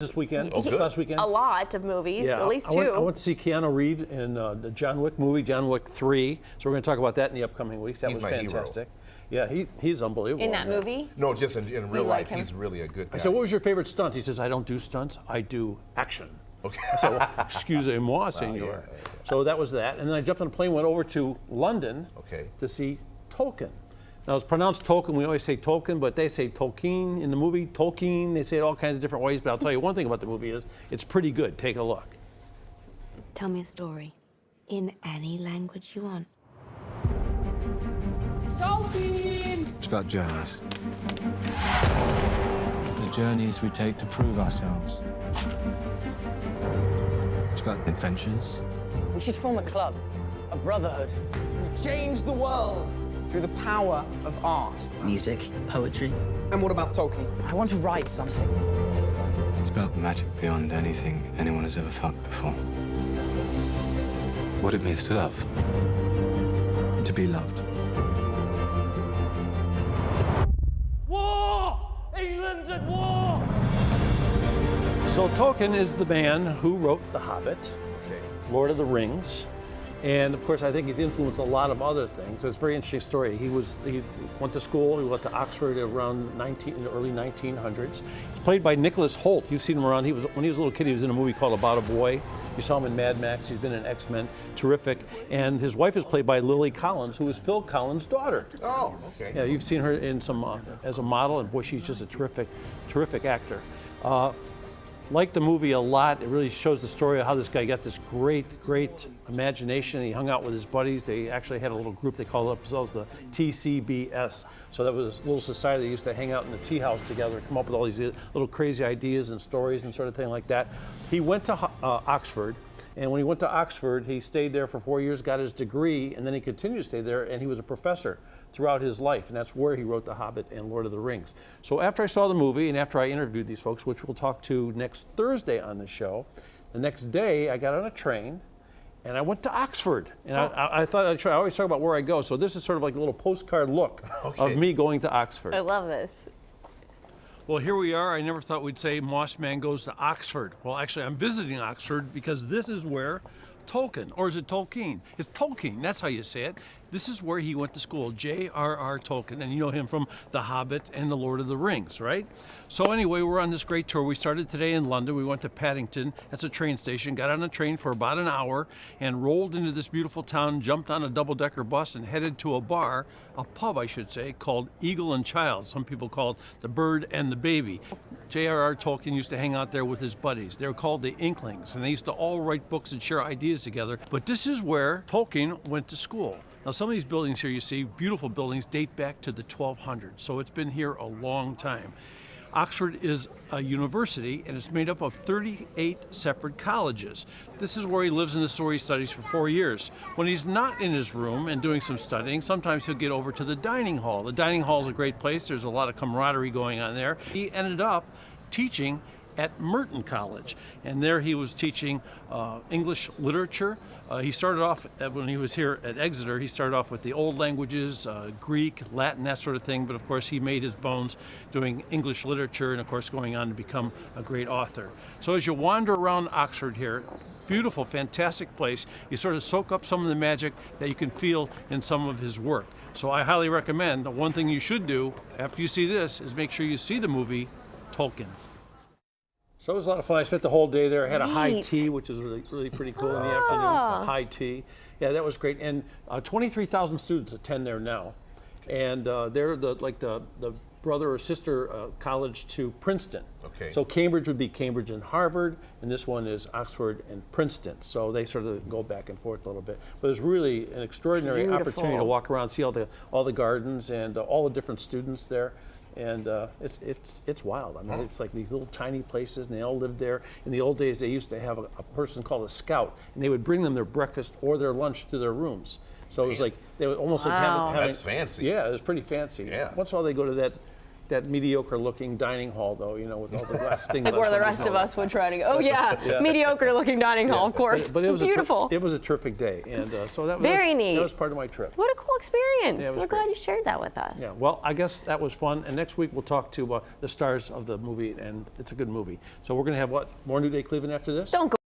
This weekend, Oh, good. last weekend. A lot of movies, Yeah, at least two. I went to see Keanu Reeves in the John Wick movie, John Wick 3. So we're going to talk about that in the upcoming weeks. That He's was my hero. fantastic. Yeah, he's unbelievable. In that movie? No, just in real like life, him? he's really a good guy. I said, what was your favorite stunt? He says, I don't do stunts, I do action. Okay. I said, well, excusez-moi, senor. yeah. So that was that. And then I jumped on a plane, went over to London Okay. to see Tolkien. Now it's pronounced Tolkien, we always say Tolkien, but they say Tolkien in the movie, Tolkien, they say it all kinds of different ways, but I'll tell you one thing about the movie is, it's pretty good, take a look. Tell me a story in any language you want. It's about journeys. The journeys we take to prove ourselves. It's about adventures. We should form a club, a brotherhood. Change the world through the power of art. Music, poetry. And what about Tolkien? I want to write something. It's about magic beyond anything anyone has ever felt before. What it means to love. To be loved. War! England's at war! So Tolkien is the man who wrote The Hobbit, Okay. Lord of the Rings, and of course I think he's influenced a lot of other things. It's a very interesting story. He went to school, he went to Oxford around in the early 1900s. He's played by Nicholas Hoult. You've seen him around. When he was a little kid, he was in a movie called About a Boy. You saw him in Mad Max. He's been in X-Men. Terrific. And his wife is played by Lily Collins, who is Phil Collins' daughter. Oh, okay. Yeah, you've seen her in some as a model, and boy, she's just a terrific actor. Like the movie a lot. It really shows the story of how this guy got this great imagination. He hung out with his buddies. They actually had a little group. They called themselves the TCBS. So that was a little society that used to hang out in the tea house together, come up with all these little crazy ideas and stories and sort of thing like that. He went to Oxford. And when he went to Oxford, he stayed there for 4 years, got his degree, and then he continued to stay there, and he was a professor throughout his life, and that's where he wrote The Hobbit and Lord of the Rings. So after I saw the movie, and after I interviewed these folks, which we'll talk to next Thursday on the show, the next day I got on a train, and I went to Oxford. And I thought, I always talk about where I go, so this is sort of like a little postcard look of me going to Oxford. I love this. Well, here we are. I never thought we'd say Mossman goes to Oxford. Well, actually, I'm visiting Oxford because this is where Tolkien, or is it Tolkien? It's Tolkien, that's how you say it. This is where he went to school, J.R.R. Tolkien, and you know him from The Hobbit and The Lord of the Rings, right? So anyway, we're on this great tour. We started today in London. We went to Paddington, that's a train station, got on a train for about an hour and rolled into this beautiful town, jumped on a double-decker bus and headed to a bar, a pub I should say, called Eagle and Child. Some people call it the Bird and the Baby. J.R.R. Tolkien used to hang out there with his buddies. They were called the Inklings, and they used to all write books and share ideas together. But this is where Tolkien went to school. Now, some of these buildings here you see, beautiful buildings, date back to the 1200s, so it's been here a long time. Oxford is a university, and it's made up of 38 separate colleges. This is where he lives and this is where he studies for 4 years. When he's not in his room and doing some studying, sometimes he'll get over to the dining hall. The dining hall is a great place. There's a lot of camaraderie going on there. He ended up teaching at Merton College, and there he was teaching English literature. He started off, when he was here at Exeter, he started off with the old languages, Greek, Latin, that sort of thing, but of course he made his bones doing English literature and of course going on to become a great author. So as you wander around Oxford here, beautiful, fantastic place, you sort of soak up some of the magic that you can feel in some of his work. So I highly recommend, the one thing you should do after you see this is make sure you see the movie Tolkien. So it was a lot of fun. I spent the whole day there. I had a high Neat. tea, which is really pretty cool in the afternoon. A high tea. Yeah, that was great. And 23,000 students attend there now. And they're the brother or sister college to Princeton. Okay. So Cambridge would be Cambridge and Harvard, and this one is Oxford and Princeton. So they sort of go back and forth a little bit. But it's really an extraordinary opportunity to walk around, see all the gardens and all the different students there. And it's wild. I mean, it's like these little tiny places, and they all lived there. In the old days, they used to have a person called a scout, and they would bring them their breakfast or their lunch to their rooms. So it was like they would almost like having. That's fancy. Yeah, it was pretty fancy. Yeah. Once in a while, they go to that that mediocre-looking dining hall, though, you know, with all the glass stained glass. Like where the windows rest and of all us would try to go. Oh yeah, mediocre-looking dining hall, of course. But it was beautiful. it was a terrific day, and so that was Very neat. That was part of my trip. What a cool experience. Yeah, it was We're glad great. you shared that with us. Yeah, well, I guess that was fun. And next week we'll talk to the stars of the movie, and it's a good movie. So we're going to have what? More New Day Cleveland after this? Don't go.